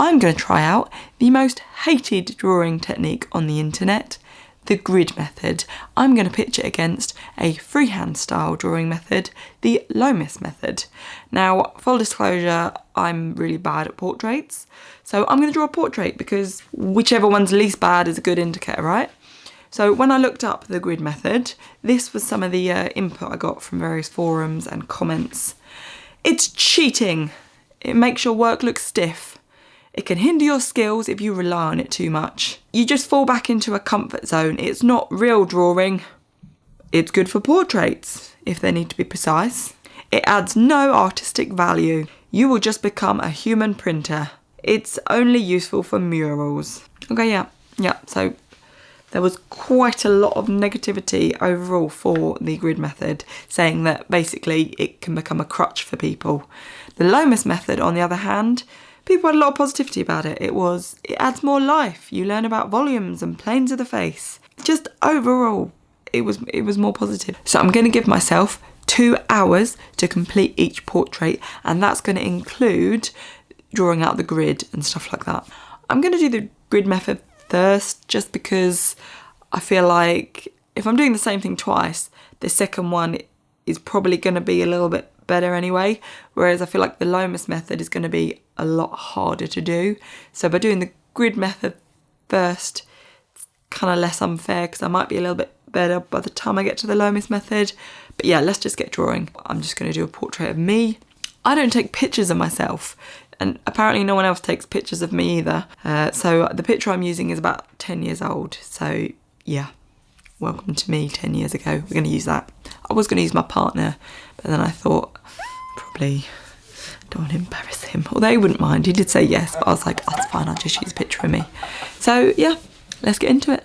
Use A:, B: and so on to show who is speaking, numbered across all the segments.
A: I'm going to try out the most hated drawing technique on the internet, the grid method. I'm going to pitch it against a freehand style drawing method, the Loomis method. Now, full disclosure, I'm really bad at portraits, so I'm going to draw a portrait because whichever one's least bad is a good indicator, right? So when I looked up the grid method, this was some of the input I got from various forums and comments. It's cheating. It makes your work look stiff. It can hinder your skills if you rely on it too much. You just fall back into a comfort zone. It's not real drawing. It's good for portraits, if they need to be precise. It adds no artistic value. You will just become a human printer. It's only useful for murals. Okay, yeah, so there was quite a lot of negativity overall for the grid method, saying that basically it can become a crutch for people. The Loomis method, on the other hand, people had a lot of positivity about it. It adds more life. You learn about volumes and planes of the face. Just overall, it was more positive. So I'm going to give myself 2 hours to complete each portrait, and that's going to include drawing out the grid and stuff like that. I'm going to do the grid method first, just because I feel like if I'm doing the same thing twice, the second one is probably going to be a little bit better anyway, whereas I feel like the Loomis method is going to be a lot harder to do. So by doing the grid method first, it's kind of less unfair because I might be a little bit better by the time I get to the Loomis method. But yeah, let's just get drawing. I'm just going to do a portrait of me. I don't take pictures of myself, and apparently no one else takes pictures of me either. So the picture I'm using is about 10 years old. So yeah, welcome to me 10 years ago. We're going to use that. I was going to use my partner, but then I thought probably don't want to embarrass him. Although he wouldn't mind. He did say yes, but I was like, that's fine, I'll just use a picture of me. So yeah, let's get into it.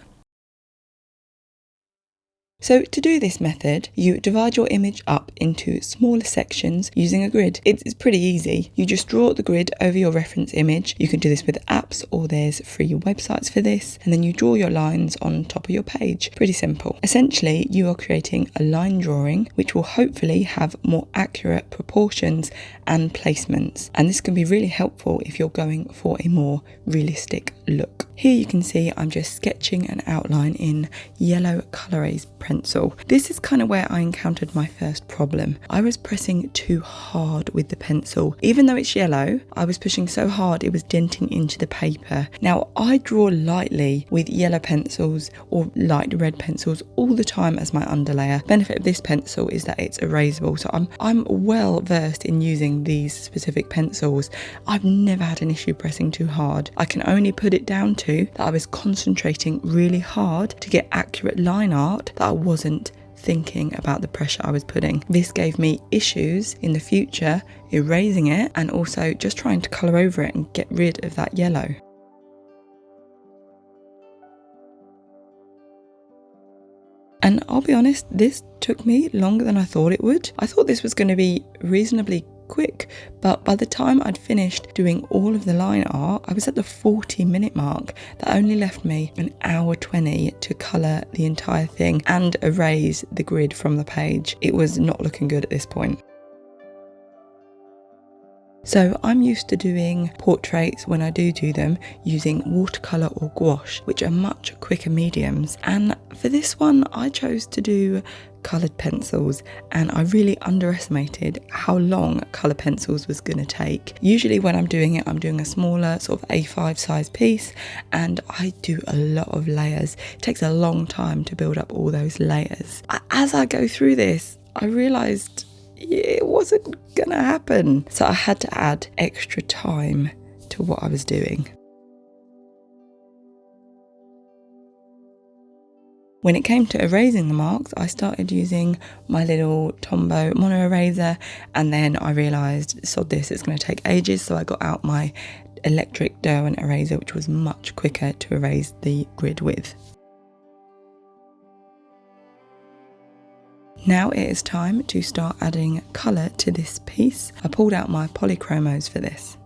A: So to do this method, you divide your image up into smaller sections using a grid. It's pretty easy. You just draw the grid over your reference image. You can do this with apps, or there's free websites for this. And then you draw your lines on top of your page. Pretty simple. Essentially, you are creating a line drawing, which will hopefully have more accurate proportions and placements. And this can be really helpful if you're going for a more realistic look. Here you can see I'm just sketching an outline in yellow Coloraze pencil. This is kind of where I encountered my first problem. I was pressing too hard with the pencil. Even though it's yellow, I was pushing so hard it was denting into the paper. Now, I draw lightly with yellow pencils or light red pencils all the time as my underlayer. Benefit of this pencil is that it's erasable, so I'm well versed in using these specific pencils. I've never had an issue pressing too hard. I can only put it down to that I was concentrating really hard to get accurate line art, that I wasn't thinking about the pressure I was putting. This gave me issues in the future erasing it, and also just trying to colour over it and get rid of that yellow. And I'll be honest, this took me longer than I thought it would. I thought this was going to be reasonably quick, but by the time I'd finished doing all of the line art, I was at the 40-minute mark. That only left me an hour 20 to colour the entire thing and erase the grid from the page. It was not looking good at this point. So I'm used to doing portraits, when I do them, using watercolour or gouache, which are much quicker mediums. And for this one, I chose to do coloured pencils, and I really underestimated how long colour pencils was going to take. Usually when I'm doing it, I'm doing a smaller sort of A5 size piece, and I do a lot of layers. It takes a long time to build up all those layers. As I go through this, I realised it wasn't gonna happen. So I had to add extra time to what I was doing. When it came to erasing the marks, I started using my little Tombow mono eraser, and then I realised, sod this, it's going to take ages, so I got out my electric Derwent eraser, which was much quicker to erase the grid with. Now it is time to start adding colour to this piece. I pulled out my polychromos for this.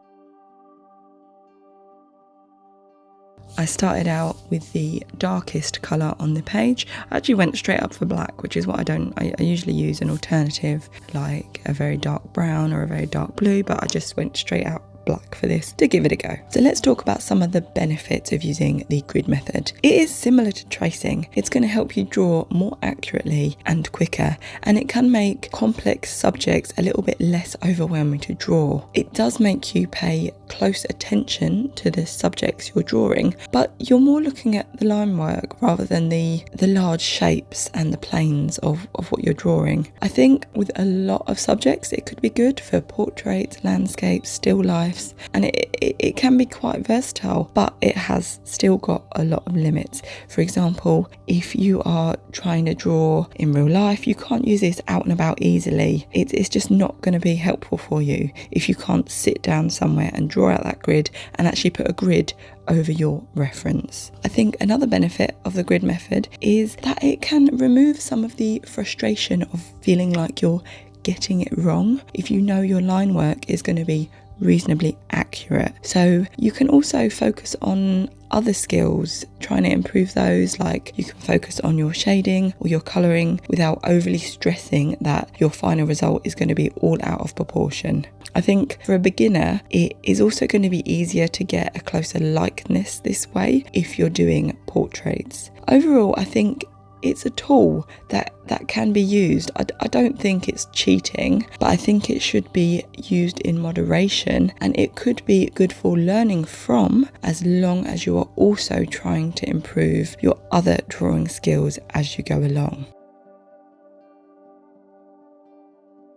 A: I started out with the darkest colour on the page. I actually went straight up for black, which is what I usually use an alternative like a very dark brown or a very dark blue, but I just went straight out black for this to give it a go. So let's talk about some of the benefits of using the grid method. It is similar to tracing. It's going to help you draw more accurately and quicker, and it can make complex subjects a little bit less overwhelming to draw. It does make you pay close attention to the subjects you're drawing, but you're more looking at the line work rather than the large shapes and the planes of what you're drawing. I think with a lot of subjects it could be good for portraits, landscapes, still lifes, and it can be quite versatile, but it has still got a lot of limits. For example, if you are trying to draw in real life, you can't use this out and about easily. It's just not going to be helpful for you if you can't sit down somewhere and draw out that grid and actually put a grid over your reference. I think another benefit of the grid method is that it can remove some of the frustration of feeling like you're getting it wrong if you know your line work is going to be reasonably accurate. So you can also focus on other skills, trying to improve those, like you can focus on your shading or your colouring without overly stressing that your final result is going to be all out of proportion. I think for a beginner, it is also going to be easier to get a closer likeness this way if you're doing portraits. Overall, I think it's a tool that can be used. I don't think it's cheating, but I think it should be used in moderation, and it could be good for learning from, as long as you are also trying to improve your other drawing skills as you go along.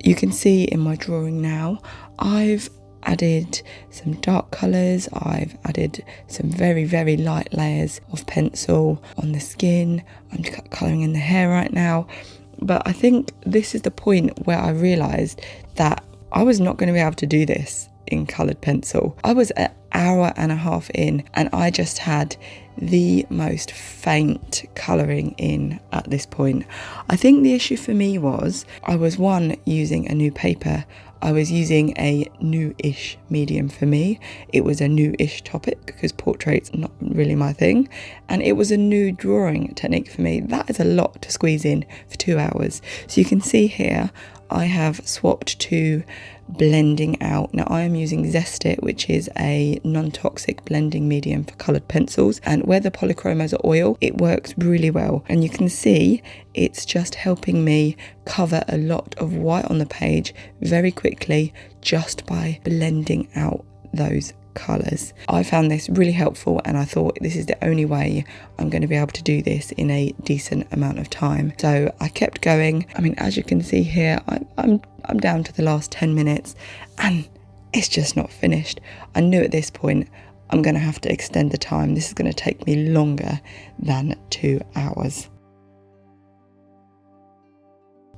A: You can see in my drawing now, I've added some dark colours, I've added some very, very light layers of pencil on the skin, I'm colouring in the hair right now, but I think this is the point where I realised that I was not going to be able to do this in coloured pencil. I was an hour and a half in and I just had the most faint colouring in at this point. I think the issue for me was I was using a new paper. I was using a new-ish medium for me. It was a new-ish topic because portrait's not really my thing. And it was a new drawing technique for me. That is a lot to squeeze in for 2 hours. So you can see here, I have swapped to blending out. Now I am using Zest-It, which is a non-toxic blending medium for coloured pencils, and where the polychromos are oil, it works really well, and you can see it's just helping me cover a lot of white on the page very quickly just by blending out those colours. I found this really helpful, and I thought this is the only way I'm going to be able to do this in a decent amount of time. So I kept going. I mean, as you can see here, I'm down to the last 10 minutes and it's just not finished. I knew at this point I'm going to have to extend the time. This is going to take me longer than 2 hours.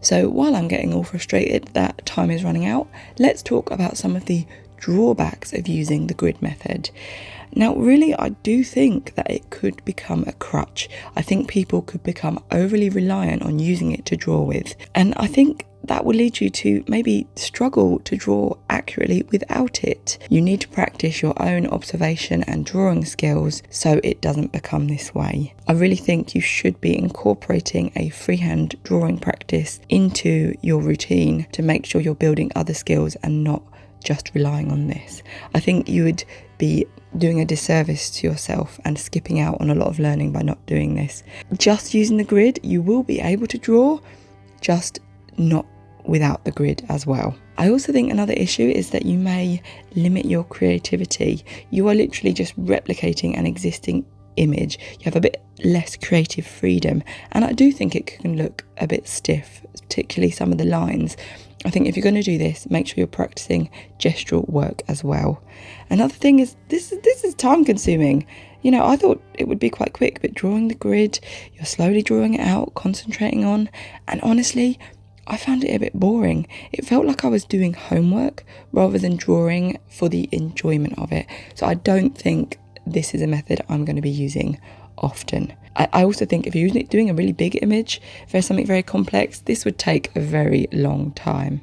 A: So while I'm getting all frustrated that time is running out, let's talk about some of the drawbacks of using the grid method. Now, really, I do think that it could become a crutch. I think people could become overly reliant on using it to draw with. And I think that will lead you to maybe struggle to draw accurately without it. You need to practice your own observation and drawing skills so it doesn't become this way. I really think you should be incorporating a freehand drawing practice into your routine to make sure you're building other skills and not just relying on this. I think you would be doing a disservice to yourself and skipping out on a lot of learning by not doing this. Just using the grid, you will be able to draw, just not without the grid as well. I also think another issue is that you may limit your creativity. You are literally just replicating an existing image. You have a bit less creative freedom, and I do think it can look a bit stiff, particularly some of the lines. I think if you're going to do this, make sure you're practicing gestural work as well. Another thing is this is time consuming. You know, I thought it would be quite quick, but drawing the grid, you're slowly drawing it out, concentrating on, and honestly, I found it a bit boring. It felt like I was doing homework rather than drawing for the enjoyment of it. So I don't think this is a method I'm going to be using often. I also think if you're doing a really big image, if there's something very complex, this would take a very long time.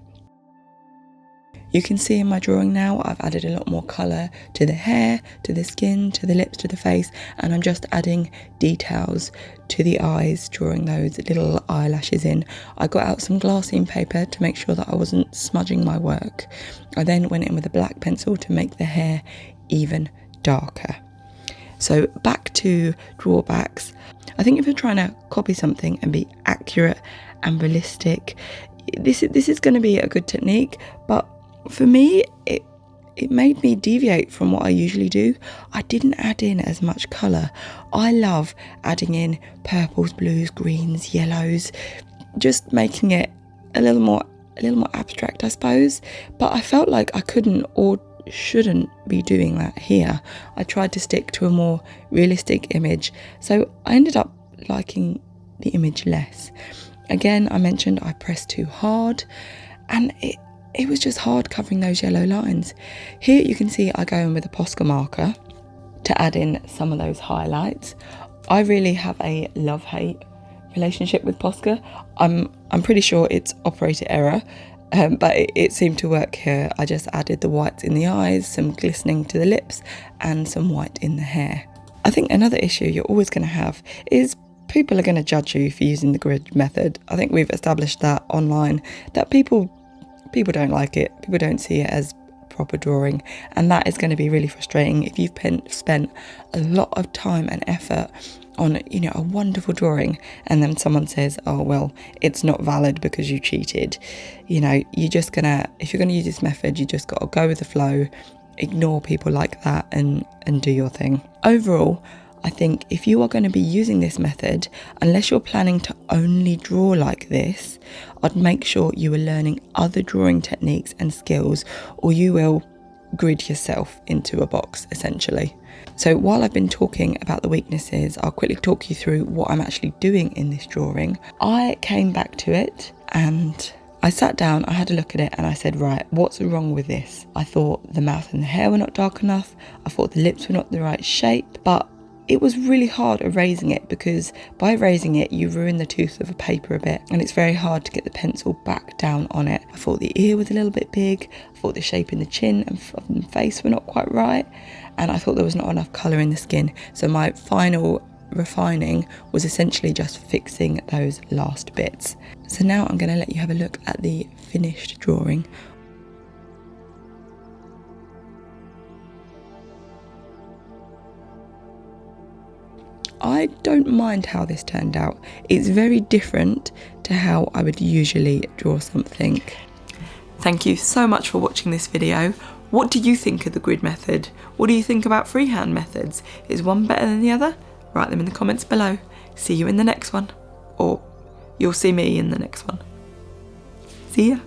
A: You can see in my drawing now I've added a lot more colour to the hair, to the skin, to the lips, to the face, and I'm just adding details to the eyes, drawing those little eyelashes in. I got out some glassine paper to make sure that I wasn't smudging my work. I then went in with a black pencil to make the hair even darker. So back to drawbacks. I think if you're trying to copy something and be accurate and realistic, this is going to be a good technique, but for me, it made me deviate from what I usually do. I didn't add in as much colour. I love adding in purples, blues, greens, yellows, just making it a little more abstract, I suppose. But I felt like I couldn't or shouldn't be doing that here. I tried to stick to a more realistic image, so I ended up liking the image less. Again, I mentioned I pressed too hard, and it was just hard covering those yellow lines. Here you can see I go in with a Posca marker to add in some of those highlights. I really have a love-hate relationship with Posca. I'm pretty sure it's operator error, but it seemed to work here. I just added the whites in the eyes, some glistening to the lips, and some white in the hair. I think another issue you're always going to have is people are going to judge you for using the grid method. I think we've established that online, that people don't like it. People don't see it as proper drawing, and that is going to be really frustrating if you've spent a lot of time and effort on, a wonderful drawing, and then someone says, oh well, it's not valid because you cheated. You're just gonna, if you're gonna use this method, you just gotta go with the flow, ignore people like that, and do your thing. Overall, I think if you are going to be using this method, unless you're planning to only draw like this, I'd make sure you are learning other drawing techniques and skills, or you will grid yourself into a box, essentially. So while I've been talking about the weaknesses, I'll quickly talk you through what I'm actually doing in this drawing. I came back to it and I sat down, I had a look at it, and I said, right, what's wrong with this? I thought the mouth and the hair were not dark enough. I thought the lips were not the right shape, but it was really hard erasing it, because by erasing it, you ruin the tooth of a paper a bit, and it's very hard to get the pencil back down on it. I thought the ear was a little bit big. I thought the shape in the chin and face were not quite right, and I thought there was not enough colour in the skin. So my final refining was essentially just fixing those last bits. So now I'm going to let you have a look at the finished drawing. I don't mind how this turned out. It's very different to how I would usually draw something. Thank you so much for watching this video. What do you think of the grid method? What do you think about freehand methods? Is one better than the other? Write them in the comments below. See you in the next one. Or you'll see me in the next one. See ya.